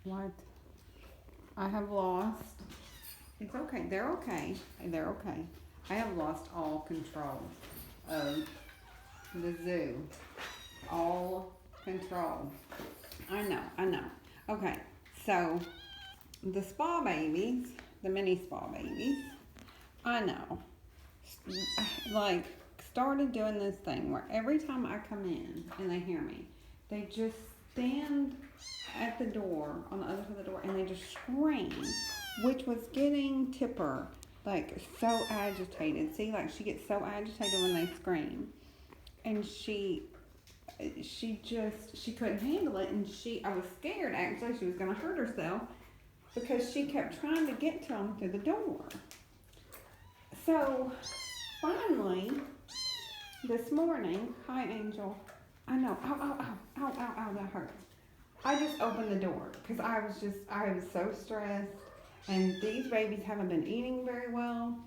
What? I have lost. It's okay. They're okay. They're okay. I have lost all control of the zoo. All control. I know. I know. Okay. So the spa babies, the mini spa babies, I know. Like started doing this thing where every time I come in and they hear me, they just stand at the door, on the other side of the door, and they just scream, which was getting Tipper like so agitated. See, like she gets so agitated when they scream, and she couldn't handle it, and I was scared actually she was gonna hurt herself because she kept trying to get to them through the door. So finally, this morning, hi Angel, I know, ow, ow, ow, ow, ow, ow, that hurts. I just opened the door because I was so stressed, and these babies haven't been eating very well.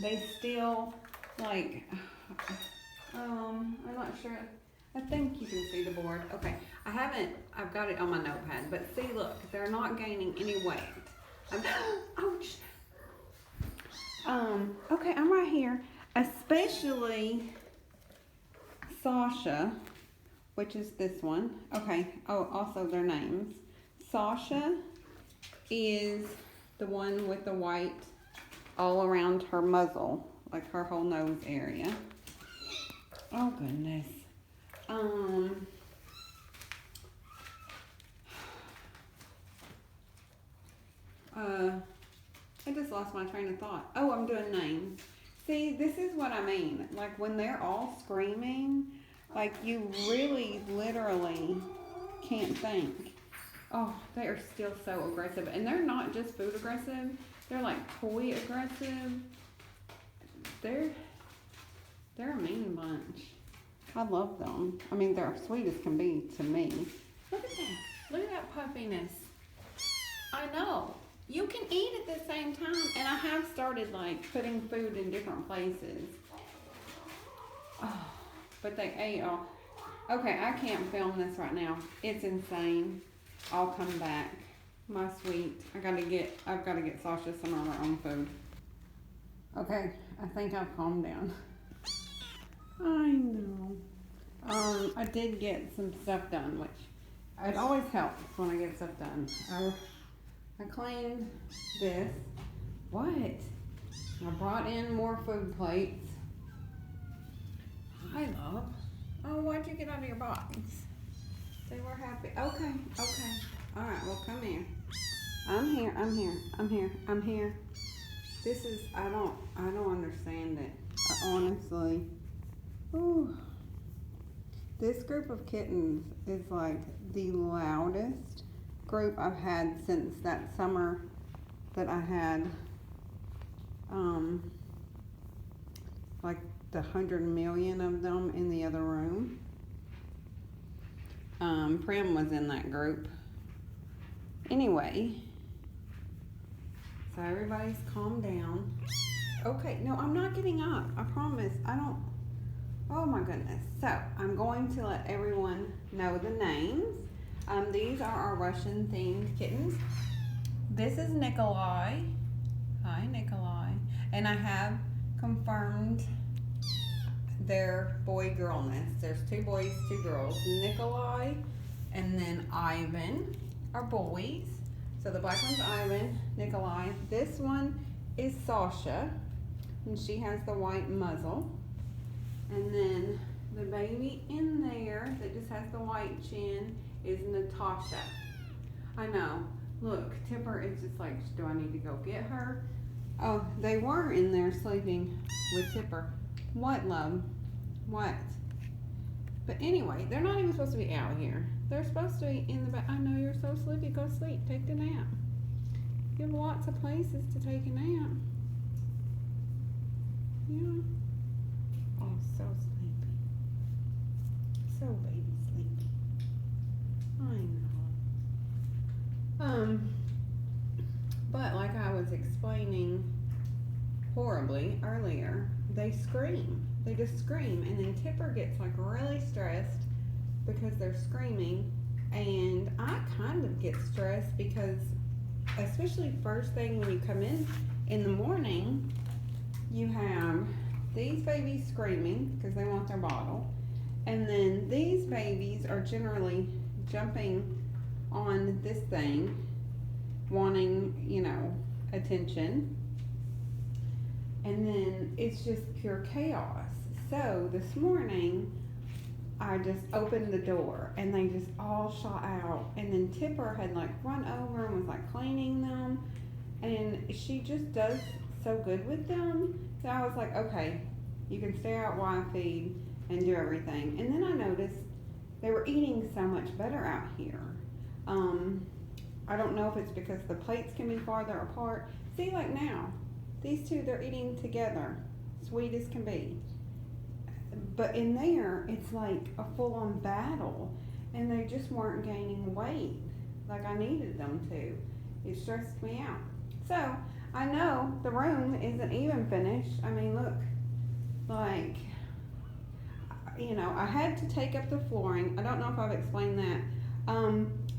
They still, like, I'm not sure. I think you can see the board. Okay, I've got it on my notepad, but see, look, they're not gaining any weight. Ouch. Okay, I'm right here, especially Sasha, which is this one. Okay, oh, also their names. Sasha is the one with the white all around her muzzle, like her whole nose area. Oh, goodness. I just lost my train of thought. Oh, I'm doing names. See, this is what I mean. Like, when they're all screaming, like, you really, literally can't think. Oh, they are still so aggressive. And they're not just food aggressive. They're, like, toy aggressive. They're a mean bunch. I love them. I mean, they're sweet as can be to me. Look at that. Look at that puffiness. I know. You can eat at the same time. And I have started, like, putting food in different places. Oh, but they ate all. Okay, I can't film this right now. It's insane. I'll come back. My sweet. I've got to get Sasha some of her own food. Okay, I think I've calmed down. I know. I did get some stuff done, which it always helps when I get stuff done. I cleaned this. What? I brought in more food plates. Hi, love. Oh, why'd you get out of your box? They were happy. Okay. All right, well, come here. I'm here. This is, I don't understand it. Honestly. Ooh. This group of kittens is like the loudest group I've had since that summer that I had like the 100 million of them in the other room. Prim was in that group. Anyway, so everybody's calmed down. Okay, no, I'm not getting up. I promise. Oh my goodness. So, I'm going to let everyone know the names. These are our Russian themed kittens. This is Nikolai. Hi, Nikolai. And I have confirmed their boy-girlness. There's 2 boys, 2 girls. Nikolai and then Ivan are boys. So the black one's Ivan, Nikolai. This one is Sasha, and she has the white muzzle. And then the baby in there that just has the white chin is Natasha. I know. Look, Tipper is just like, do I need to go get her? Oh, they were in there sleeping with Tipper. What, love? What? But anyway, they're not even supposed to be out here. They're supposed to be in the back. I know you're so sleepy. Go sleep. Take the nap. You have lots of places to take a nap. Yeah. Oh, so sleepy. So baby sleepy. I know. But like I was explaining horribly earlier, they scream. They just scream, and then Tipper gets like really stressed because they're screaming, And I kind of get stressed because, especially first thing when you come in the morning, you have these babies screaming because they want their bottle. And then these babies are generally jumping on this thing, wanting, you know, attention. And then it's just pure chaos. So this morning, I just opened the door and they just all shot out. And then Tipper had like run over and was like cleaning them. And she just does so good with them. So I was like, okay, you can stay out while I feed and do everything. And then I noticed they were eating so much better out here. I don't know if it's because the plates can be farther apart. See, like now, these two, they're eating together, sweet as can be. But in there, it's like a full-on battle, and they just weren't gaining weight like I needed them to. It stressed me out. So, I know the room isn't even finished. I mean, look, like, you know, I had to take up the flooring. I don't know if I've explained that.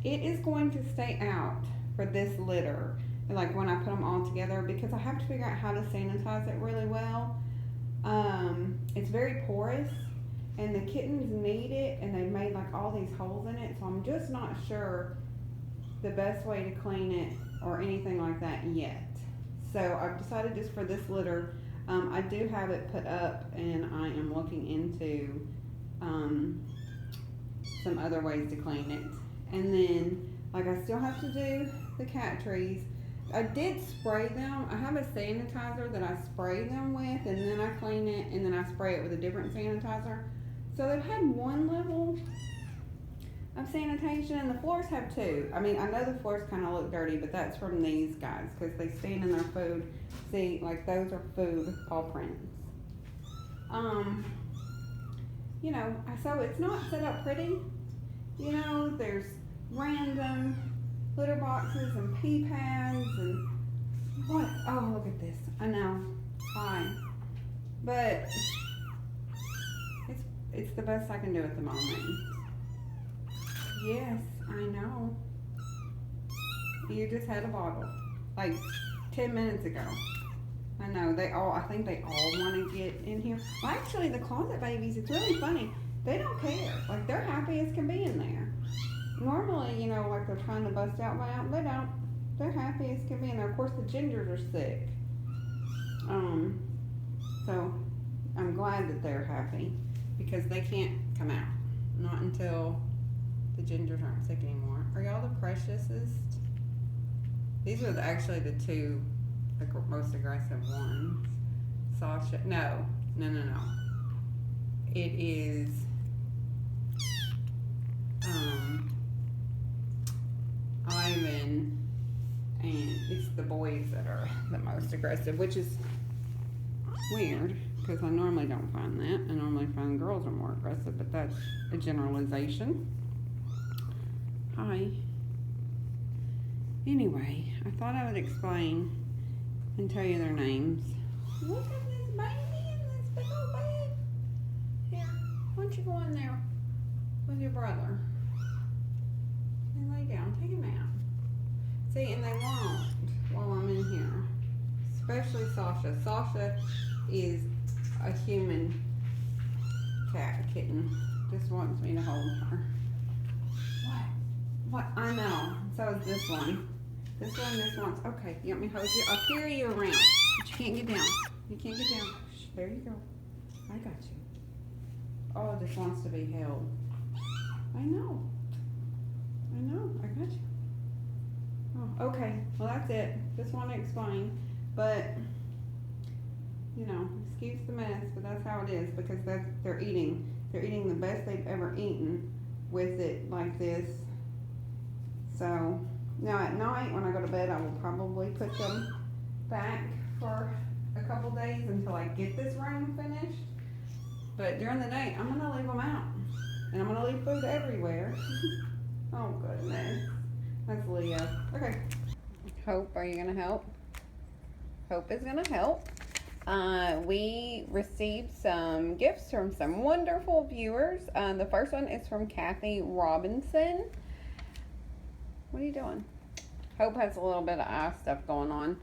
It is going to stay out for this litter, like when I put them all together, because I have to figure out how to sanitize it really well. It's very porous, and the kittens need it, and they've made like all these holes in it, so I'm just not sure the best way to clean it or anything like that yet. So I've decided just for this litter, I do have it put up, and I am looking into some other ways to clean it. And then, like, I still have to do the cat trees. I did spray them. I have a sanitizer that I spray them with, and then I clean it, and then I spray it with a different sanitizer. So they've had one level of sanitation, and the floors have two. I mean, I know the floors kind of look dirty, but that's from these guys because they stand in their food. See, like, those are food paw prints. You know, so it's not set up pretty. You know, there's random litter boxes and pee pads and what? Oh, look at this. I know. Fine. But it's the best I can do at the moment. Yes, I know. You just had a bottle. Like 10 minutes ago. I know. I think they all want to get in here. Well, actually, the closet babies, it's really funny. They don't care. Like, they're happy as can be in there. Normally, you know, like they're trying to bust out by out. They don't. They're happy as can be in there. Of course, the gingers are sick. So I'm glad that they're happy because they can't come out. Not until the gingers aren't sick anymore. Are y'all the preciousest? These are actually the two most aggressive ones. Sasha. No. It is Ivan, and it's the boys that are the most aggressive, which is weird because I normally don't find that. I normally find girls are more aggressive, but that's a generalization. Hi. Anyway, I thought I would explain and tell you their names. Look at this baby in this big old bed. Here, why don't you go in there with your brother and lay down, take a nap. See, and they won't while I'm in here. Especially Sasha. Sasha is a human kitten. Just wants me to hold her. What? I know. So is this one. This one. Okay, you want me to hold you? I'll carry you around. But you can't get down. You can't get down. Shh, there you go. I got you. Oh, this wants to be held. I know. I got you. Oh, okay. Well, that's it. Just want to explain. But, you know, excuse the mess, but that's how it is because they're eating. They're eating the best they've ever eaten with it like this. So, now at night when I go to bed, I will probably put them back for a couple days until I get this room finished. But during the day, I'm going to leave them out. And I'm going to leave food everywhere. Oh, goodness. That's Leah. Okay. Hope, are you going to help? Hope is going to help. We received some gifts from some wonderful viewers. The first one is from Kathy Robinson. What are you doing? Hope has a little bit of eye stuff going on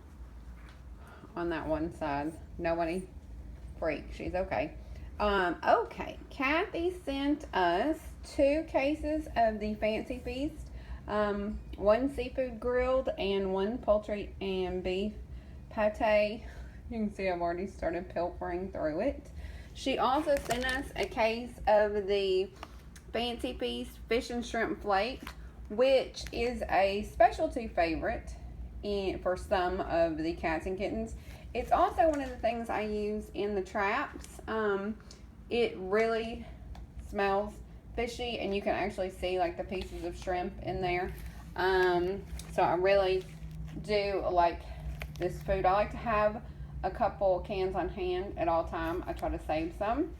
that one side. Nobody freak. She's okay. Okay. Kathy sent us 2 cases of the Fancy Feast. 1 seafood grilled and 1 poultry and beef pate. You can see I've already started pilfering through it. She also sent us a case of the Fancy Feast fish and shrimp flaked, which is a specialty favorite for some of the cats and kittens. It's also one of the things I use in the traps. It really smells fishy, and you can actually see like the pieces of shrimp in there. So I really do like this food. I like to have a couple cans on hand at all time. I try to save some.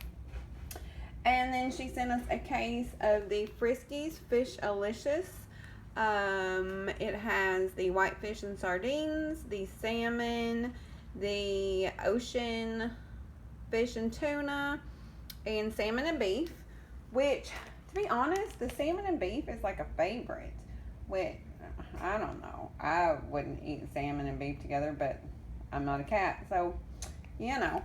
And then she sent us a case of the Friskies Fish Alicious. It has the whitefish and sardines, the salmon, the ocean fish and tuna, and salmon and beef, which, to be honest, the salmon and beef is like a favorite. Which, I don't know. I wouldn't eat salmon and beef together, but I'm not a cat, so, you know.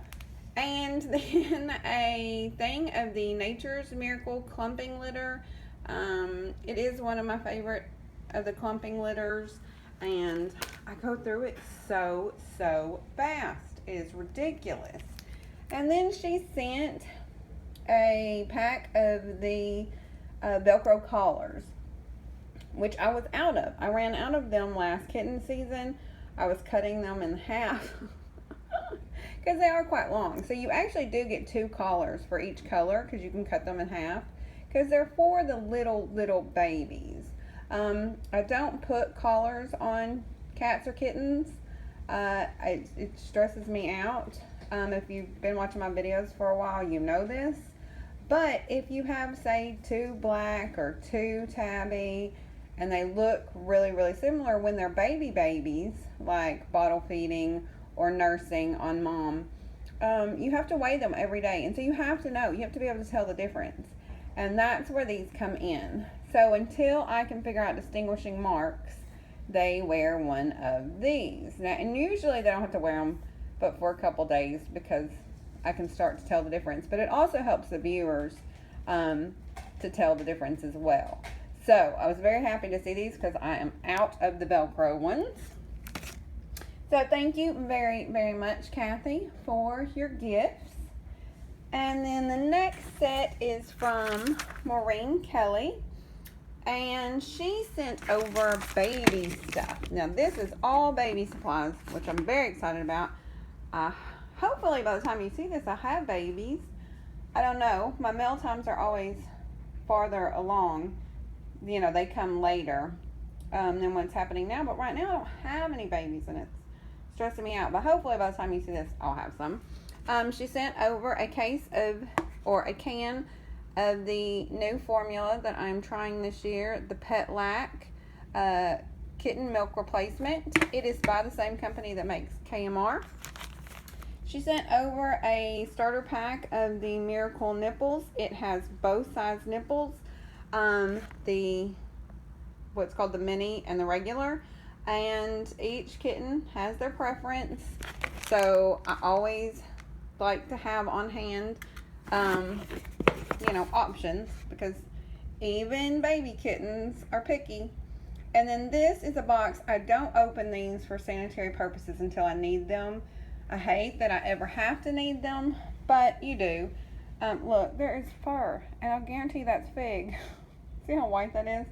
And then a thing of the Nature's Miracle clumping litter. It is one of my favorite of the clumping litters, and I go through it so fast. It is ridiculous. And then she sent a pack of the Velcro collars, which I was out of. I ran out of them last kitten season. I was cutting them in half because they are quite long. So you actually do get 2 collars for each color because you can cut them in half because they're for the little babies. I don't put collars on cats or kittens. It stresses me out. If you've been watching my videos for a while, you know this. But if you have, say, 2 black or 2 tabby, and they look really similar when they're babies, like bottle feeding or nursing on mom, you have to weigh them every day. And so you have to know. You have to be able to tell the difference. And that's where these come in. So until I can figure out distinguishing marks, they wear one of these. Now, and usually they don't have to wear them but for a couple days because I can start to tell the difference. But it also helps the viewers to tell the difference as well. So I was very happy to see these because I am out of the Velcro ones. So thank you very much, Kathy, for your gifts. And then the next set is from Maureen Kelly. And she sent over baby stuff. Now this is all baby supplies, which I'm very excited about. Hopefully by the time you see this, I have babies. I don't know. My mail times are always farther along. You know, they come later than what's happening now. But right now I don't have any babies and it's stressing me out. But hopefully by the time you see this, I'll have some. She sent over a case of, or a can of the new formula that I'm trying this year, the Pet Lac Kitten Milk Replacement. It is by the same company that makes KMR. She sent over a starter pack of the Miracle Nipples. It has both size nipples, what's called the mini and the regular, and each kitten has their preference. So I always like to have on hand you know, options, because even baby kittens are picky. And then this is a box. I don't open these for sanitary purposes until I need them. I hate that I ever have to need them, but you do. Look, there is fur, and I'll guarantee that's fig. See how white that is?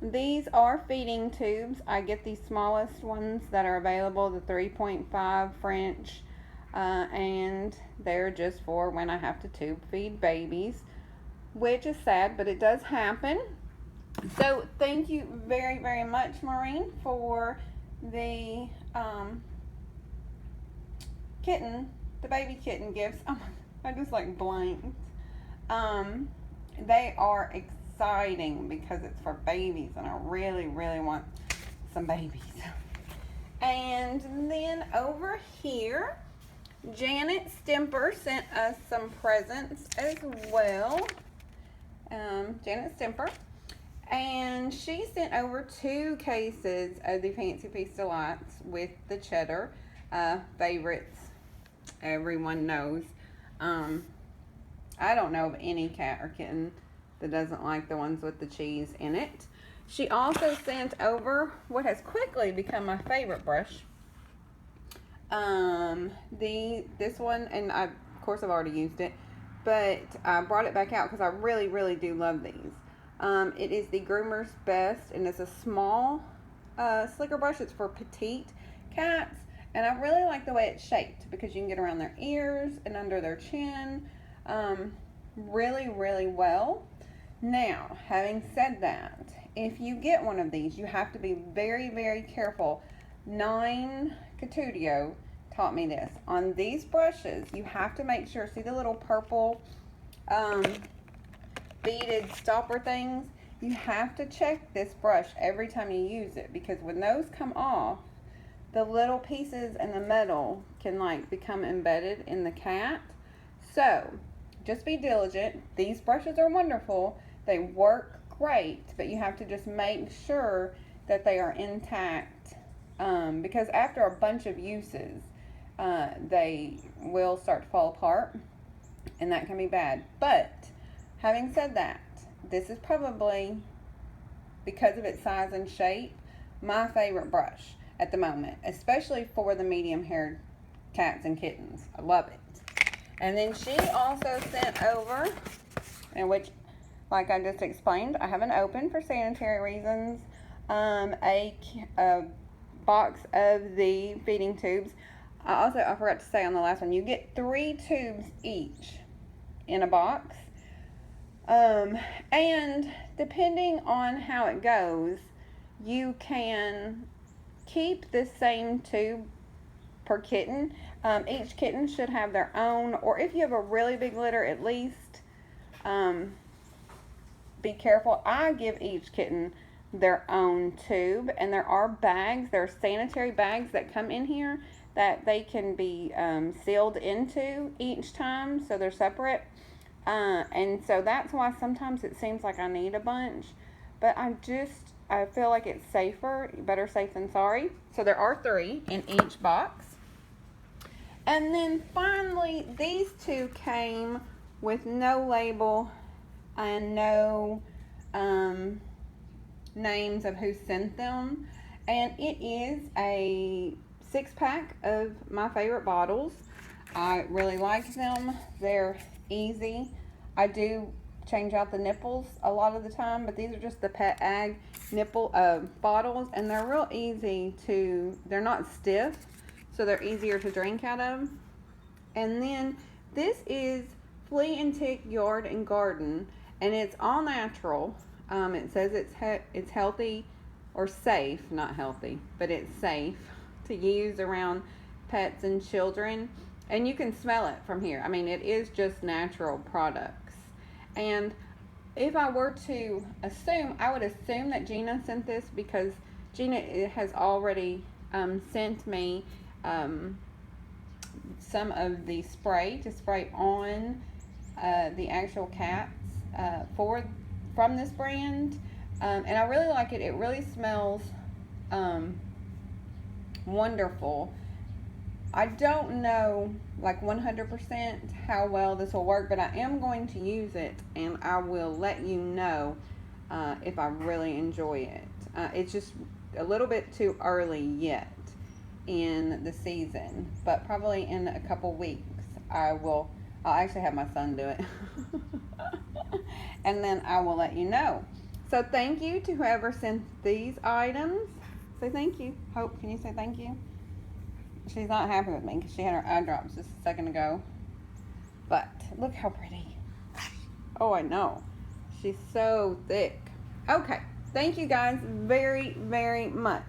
These are feeding tubes. I get the smallest ones that are available, the 3.5 French. And they're just for when I have to tube feed babies, which is sad, but it does happen. So thank you very much, Maureen, for the the baby kitten gifts. Oh, I just like blanked. They are exciting because it's for babies, and I really want some babies. And then over here, Janet Stemper sent us some presents as well. Janet Stemper. And she sent over 2 cases of the Fancy Feast Delights with the cheddar favorites. Everyone knows. I don't know of any cat or kitten that doesn't like the ones with the cheese in it. She also sent over what has quickly become my favorite brush. This one, and of course I've already used it, but I brought it back out because I really, really do love these. It is the Groomer's Best, and it's a small slicker brush. It's for petite cats, and I really like the way it's shaped because you can get around their ears and under their chin really, really well. Now, having said that, if you get one of these, you have to be very, very careful. 9 Cotudio taught me this. On these brushes, you have to make sure, see the little purple beaded stopper things? You have to check this brush every time you use it, because when those come off, the little pieces and the metal can like become embedded in the cat. So just be diligent. These brushes are wonderful. They work great, but you have to just make sure that they are intact, because after a bunch of uses, they will start to fall apart, and that can be bad. But having said that, this is probably, because of its size and shape, my favorite brush at the moment, especially for the medium-haired cats and kittens. I love it. And then she also sent over, and which, like I just explained, I haven't opened for sanitary reasons, a box of the feeding tubes. I forgot to say on the last one, you get 3 tubes each in a box. And depending on how it goes, you can keep the same tube per kitten. Each kitten should have their own, or if you have a really big litter, at least be careful. I give each kitten their own tube, and there are bags, there are sanitary bags that come in here that they can be sealed into each time, so they're separate. And so that's why sometimes it seems like I need a bunch, but I feel like it's safer, better safe than sorry. So there are 3 in each box. And then finally, these 2 came with no label and no names of who sent them. And it is a 6-pack of my favorite bottles. I really like them. They're easy. I do change out the nipples a lot of the time, but these are just the Pet Ag nipple bottles, and they're real easy to, they're not stiff, so they're easier to drink out of. And then this is Flea and Tick Yard and Garden, and it's all natural. It says it's healthy, or safe, not healthy, but it's safe to use around pets and children. And you can smell it from here. I mean, it is just natural products. And if I were to assume, I would assume that Gina sent this, because Gina has already sent me some of the spray to spray on the actual cats from this brand. And I really like it. It really smells wonderful. I don't know like 100% how well this will work, but I am going to use it, and I will let you know if I really enjoy it. It's just a little bit too early yet in the season, but probably in a couple weeks I'll actually have my son do it. And then I will let you know. So thank you to whoever sent these items. Say thank you. Hope, can you say thank you? She's not happy with me because she had her eye drops just a second ago. But look how pretty. Oh, I know. She's so thick. Okay. Thank you guys very, very much.